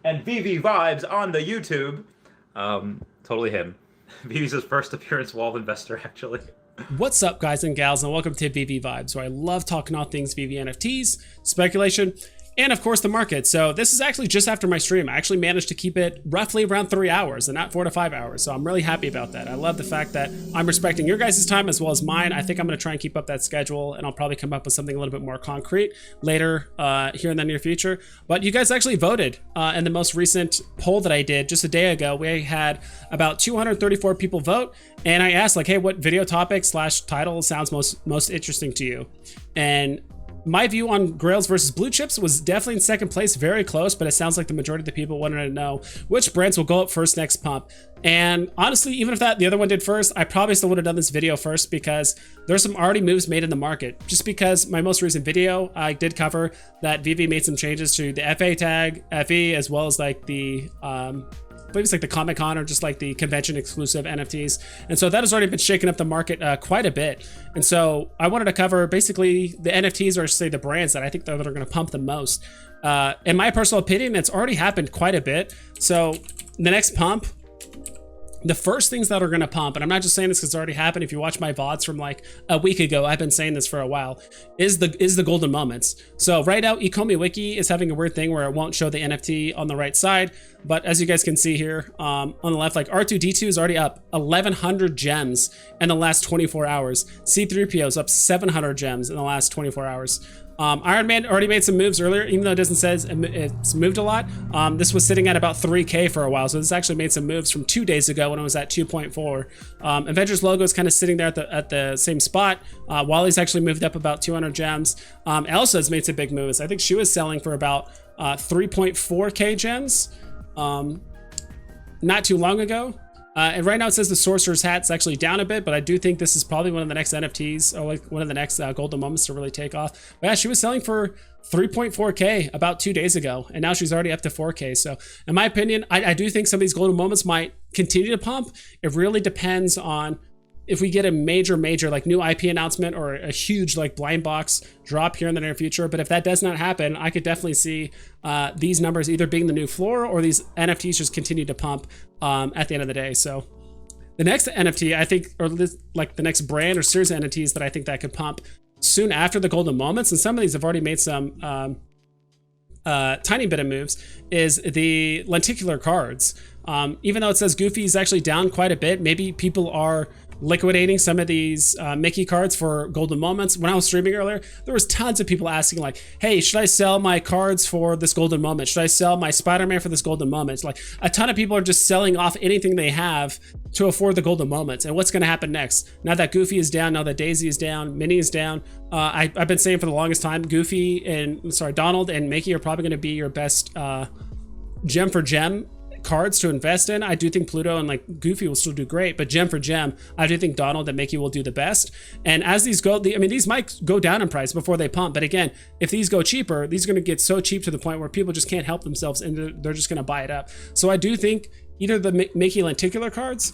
and Veve Vibes on the YouTube. Totally him. Vive's his first appearance wall investor, actually. What's up, guys and gals, and welcome to Veve Vibes, where I love talking all things Veve NFTs, speculation, and of course the market. So this is actually just after my stream. I actually managed to keep it roughly around 3 hours and not 4 to 5 hours. So I'm really happy about that. I love the fact that I'm respecting your guys' time as well as mine. I think I'm going to try and keep up that schedule, and I'll probably come up with something a little bit more concrete later here in the near future. But you guys actually voted in the most recent poll that I did just a day ago. We had about 234 people vote, and I asked like, hey, what video topic / title sounds most interesting to you? And my view on Grails versus blue chips was definitely in second place, very close, but it sounds like the majority of the people wanted to know which brands will go up first next pump. And honestly, even if the other one did first, I probably still would have done this video first because there's some already moves made in the market. Just because my most recent video, I did cover that Veve made some changes to the FA tag, FE, as well as like the I believe it's like the Comic-Con or just like the convention exclusive NFTs. And so that has already been shaking up the market quite a bit. And so I wanted to cover basically the NFTs, or say the brands that I think that are going to pump the most. In my personal opinion, it's already happened quite a bit. So the next pump, the first things that are going to pump, and I'm not just saying this because it's already happened. If you watch my VODs from like a week ago, I've been saying this for a while, is the golden moments. So right now, ecomi wiki is having a weird thing where it won't show the NFT on the right side. But as you guys can see here on the left, like R2D2 is already up 1,100 gems in the last 24 hours. C3PO is up 700 gems in the last 24 hours. Iron Man already made some moves earlier, even though it doesn't say it's moved a lot. This was sitting at about 3K for a while, so this actually made some moves from 2 days ago when it was at 2.4. Avengers logo is kind of sitting there at the same spot. Wally's actually moved up about 200 gems. Elsa has made some big moves. I think she was selling for about 3.4K gems not too long ago. And right now it says the Sorcerer's Hat's actually down a bit, but I do think this is probably one of the next NFTs, or like one of the next golden moments to really take off. But yeah, she was selling for 3.4K about 2 days ago, and now she's already up to 4K. So in my opinion, I do think some of these golden moments might continue to pump. It really depends on if we get a major like new IP announcement or a huge like blind box drop here in the near future. But if that does not happen, I could definitely see these numbers either being the new floor or these NFTs just continue to pump at the end of the day. So the next NFT, I think, or like the next brand or series of NFTs that I think that could pump soon after the golden moments, and some of these have already made some tiny bit of moves, is the lenticular cards. Even though it says Goofy is actually down quite a bit, maybe people are liquidating some of these Mickey cards for golden moments. When I was streaming earlier, there was tons of people asking like, hey, should I sell my cards for this golden moment? Should I sell my Spider-Man for this golden moment? It's like a ton of people are just selling off anything they have to afford the golden moments. And what's going to happen next? Now that Goofy is down, now that Daisy is down, Minnie is down, I've been saying for the longest time, Donald and Mickey are probably going to be your best gem for gem cards to invest in. I do think Pluto and like Goofy will still do great, but gem for gem, I do think Donald and Mickey will do the best. And as these go, I mean, these might go down in price before they pump, but again, if these go cheaper, these are going to get so cheap to the point where people just can't help themselves and they're just going to buy it up. So I do think either the Mickey lenticular cards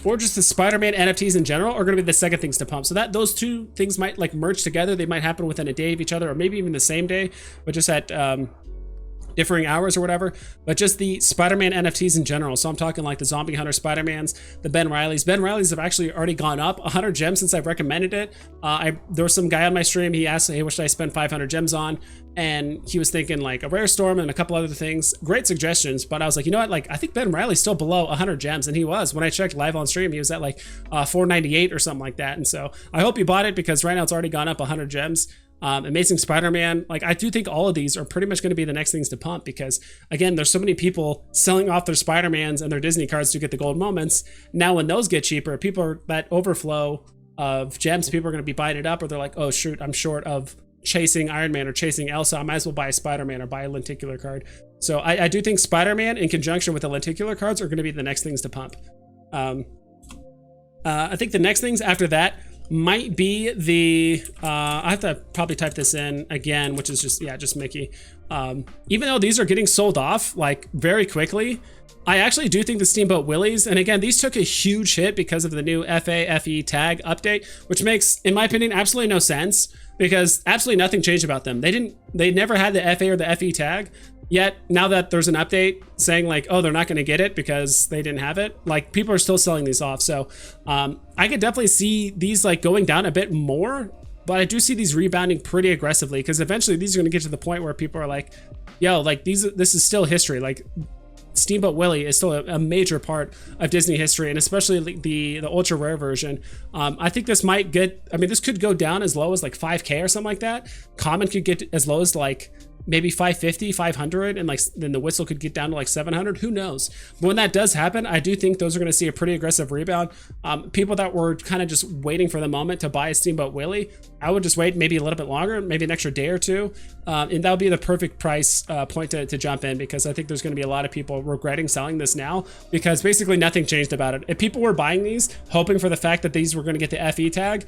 or just the Spider-Man NFTs in general are going to be the second things to pump. So that those two things might like merge together. They might happen within a day of each other, or maybe even the same day, but just at differing hours or whatever. But just the Spider-Man NFTs in general. So I'm talking like the Zombie Hunter Spider-Mans, the Ben Rileys. Ben Rileys have actually already gone up 100 gems since I've recommended it. There was some guy on my stream, he asked, hey, what should I spend 500 gems on? And he was thinking like a Rare Storm and a couple other things. Great suggestions, but I was like, you know what? Like, I think Ben Riley's still below 100 gems, and he was. When I checked live on stream, he was at like 498 or something like that. And so I hope you bought it because right now it's already gone up 100 gems. Amazing Spider-Man, like I do think all of these are pretty much going to be the next things to pump because again, there's so many people selling off their Spider-Mans and their Disney cards to get the gold moments. Now when those get cheaper, people are that overflow of gems, people are going to be buying it up, or they're like, oh shoot, I'm short of chasing Iron Man or chasing Elsa, I might as well buy a Spider-Man or buy a lenticular card. So I do think Spider-Man in conjunction with the lenticular cards are going to be the next things to pump. I think the next things after that might be the I have to probably type this in again, which is just Mickey. Even though these are getting sold off like very quickly, I actually do think the Steamboat Willies, and again, these took a huge hit because of the new FE tag update, which makes, in my opinion, absolutely no sense because absolutely nothing changed about them. They never had the FA or the FE tag. Yet now that there's an update saying like, oh, they're not going to get it because they didn't have it, like people are still selling these off. So I could definitely see these like going down a bit more, but I do see these rebounding pretty aggressively because eventually these are going to get to the point where people are like, yo, like this is still history. Like Steamboat Willie is still a major part of Disney history, and especially the ultra rare version. I think this might get, I mean, this could go down as low as like 5K or something like that. Common could get as low as like maybe 550, 500, and like then the whistle could get down to like 700. Who knows? But when that does happen, I do think those are going to see a pretty aggressive rebound. People that were kind of just waiting for the moment to buy a Steamboat Willie, I would just wait maybe a little bit longer, maybe an extra day or two, and that would be the perfect price point to jump in, because I think there's going to be a lot of people regretting selling this now because basically nothing changed about it. If people were buying these hoping for the fact that these were going to get the FE tag,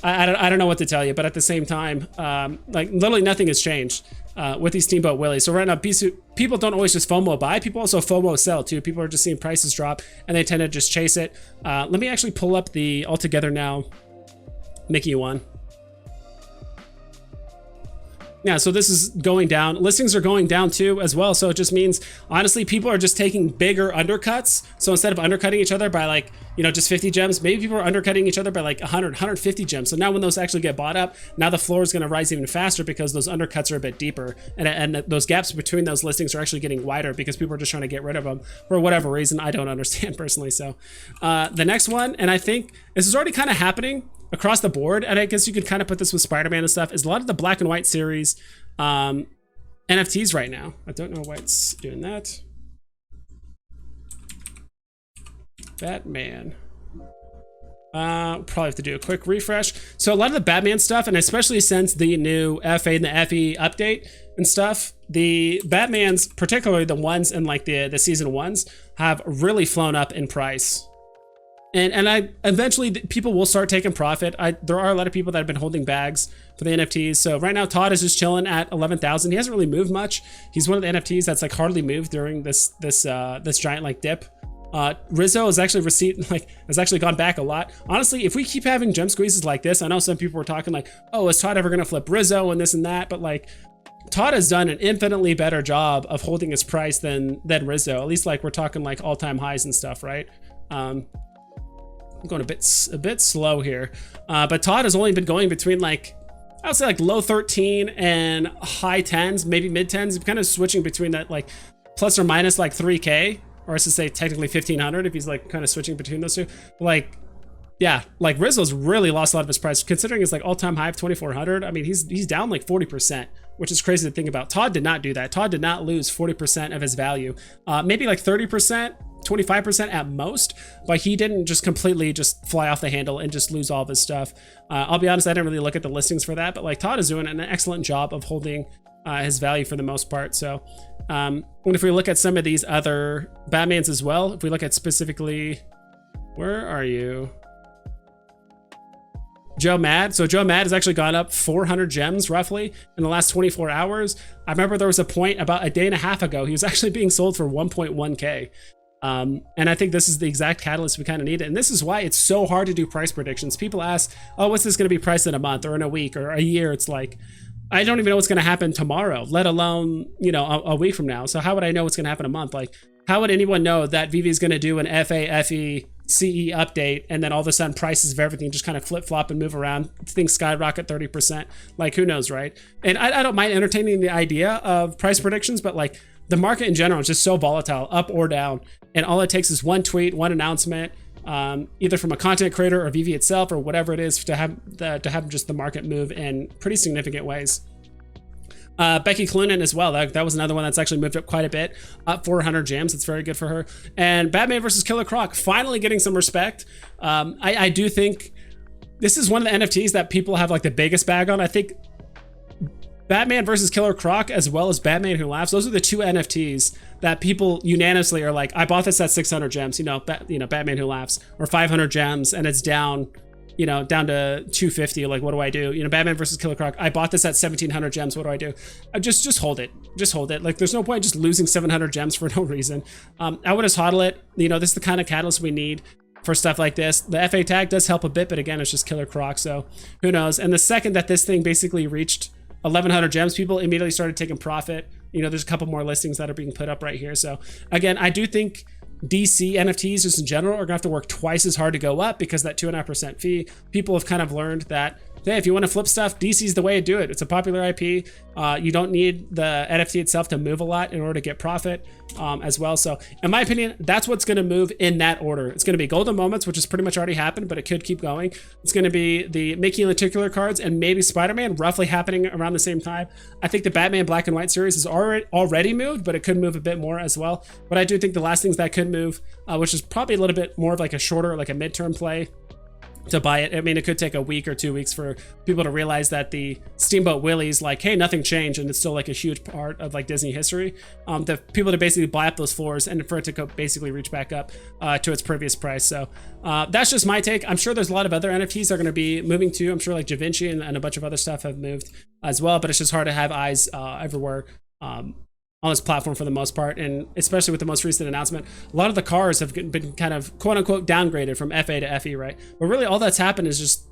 I don't know what to tell you, but at the same time, like literally nothing has changed with these Steamboat Willies. So right now, people don't always just FOMO buy, people also FOMO sell too. People are just seeing prices drop and they tend to just chase it. Let me actually pull up the Altogether Now Mickey one. Yeah, so this is going down. Listings are going down too as well. So it just means, honestly, people are just taking bigger undercuts. So instead of undercutting each other by like, you know, just 50 gems, maybe people are undercutting each other by like 100, 150 gems. So now when those actually get bought up, now the floor is going to rise even faster because those undercuts are a bit deeper. And those gaps between those listings are actually getting wider because people are just trying to get rid of them for whatever reason. I don't understand personally. So the next one, and I think this is already kind of happening across the board, and I guess you could kind of put this with Spider-Man and stuff, is a lot of the black and white series NFTs right now. I don't know why it's doing that. Batman. Probably have to do a quick refresh. So a lot of the Batman stuff, and especially since the new FA and the FE update and stuff, the Batmans, particularly the ones in like the season ones, have really flown up in price. And I eventually people will start taking profit. There are a lot of people that have been holding bags for the NFTs. So right now Todd is just chilling at 11,000. He hasn't really moved much. He's one of the NFTs that's like hardly moved during this giant like dip. Rizzo has actually gone back a lot. Honestly, if we keep having gem squeezes like this, I know some people were talking like, oh, is Todd ever gonna flip Rizzo and this and that? But like, Todd has done an infinitely better job of holding his price than Rizzo. At least like we're talking like all-time highs and stuff, right? I'm going a bit slow here, but Todd has only been going between like, I would say like low 13 and high 10s, maybe mid 10s, kind of switching between that like plus or minus like 3K, or I should say technically 1,500 if he's like kind of switching between those two. Like, yeah, like Rizzo's really lost a lot of his price considering it's like all-time high of 2,400. I mean, he's down like 40%, which is crazy to think about. Todd did not do that. Todd did not lose 40% of his value, maybe like 30%. 25% at most, but he didn't just completely just fly off the handle and just lose all of his stuff. I'll be honest, I didn't really look at the listings for that, but like Todd is doing an excellent job of holding his value for the most part. So and if we look at some of these other Batmans as well, if we look at specifically, where are you? Joe Mad. So Joe Mad has actually gone up 400 gems roughly in the last 24 hours. I remember there was a point about a day and a half ago, he was actually being sold for 1.1K. And I think this is the exact catalyst we kind of need. And this is why it's so hard to do price predictions. People ask, oh, what's this going to be priced in a month or in a week or a year? It's like, I don't even know what's going to happen tomorrow, let alone, you know, a week from now. So how would I know what's going to happen a month? Like, how would anyone know that Veve is going to do an FA, FE, CE update and then all of a sudden prices of everything just kind of flip flop and move around, things skyrocket 30%? Like, who knows, right? And I don't mind entertaining the idea of price predictions, but like, the market in general is just so volatile, up or down. And all it takes is one tweet, one announcement, either from a content creator or Veve itself or whatever it is to have just the market move in pretty significant ways. Becky Cloonan as well. That was another one that's actually moved up quite a bit, up 400 gems. It's very good for her. And Batman versus Killer Croc finally getting some respect. I do think this is one of the NFTs that people have like the biggest bag on. I think Batman versus Killer Croc as well as Batman Who Laughs, those are the two NFTs that people unanimously are like, I bought this at 600 gems, Batman Who Laughs, or 500 gems and it's down to 250. Like, what do I do? Batman versus Killer Croc, I bought this at 1700 gems. What do I do? Just hold it. Just hold it. Like, there's no point just losing 700 gems for no reason. I would just hodl it. This is the kind of catalyst we need for stuff like this. The FA tag does help a bit, but again, it's just Killer Croc, so who knows? And the second that this thing basically reached 1100 gems, people immediately started taking profit. there's a couple more listings that are being put up right here. So again, I do think DC NFTs just in general are gonna have to work twice as hard to go up because that 2.5% fee. People have kind of learned that, hey, if you want to flip stuff, DC is the way to do it. It's a popular IP. You don't need the NFT itself to move a lot in order to get profit as well. So in my opinion, that's what's going to move in that order. It's going to be Golden Moments, which has pretty much already happened, but it could keep going. It's going to be the Mickey Lenticular cards and maybe Spider-Man roughly happening around the same time. I think the Batman Black and White series is already moved, but it could move a bit more as well. But I do think the last things that could move, which is probably a little bit more of like a shorter, like a midterm play, to buy it. I mean, it could take a week or 2 weeks for people to realize that the Steamboat Willie's like, hey, nothing changed, and it's still like a huge part of like Disney history. The people to basically buy up those floors and for it to basically reach back up to its previous price. So that's just my take. I'm sure there's a lot of other NFTs that are going to be moving too. I'm sure like Da Vinci and a bunch of other stuff have moved as well, but it's just hard to have eyes everywhere on this platform for the most part, and especially with the most recent announcement, a lot of the cars have been kind of quote unquote downgraded from FA to FE, right? But really all that's happened is just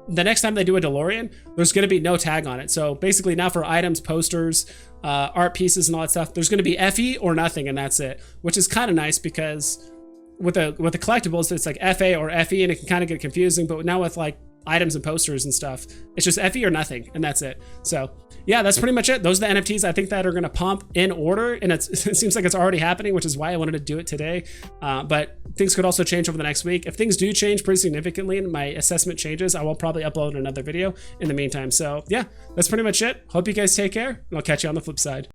the next time they do a DeLorean, there's going to be no tag on it. So basically now for items, posters, art pieces and all that stuff, there's going to be FE or nothing, and that's it, which is kind of nice because with the collectibles, it's like FA or FE and it can kind of get confusing, but now with like items and posters and stuff, it's just FE or nothing, and that's it. So yeah, that's pretty much it. Those are the NFTs I think that are going to pump in order, and it seems like it's already happening, which is why I wanted to do it today. But things could also change over the next week. If things do change pretty significantly and my assessment changes, I will probably upload another video in the meantime. So yeah, that's pretty much it. Hope you guys take care, and I'll catch you on the flip side.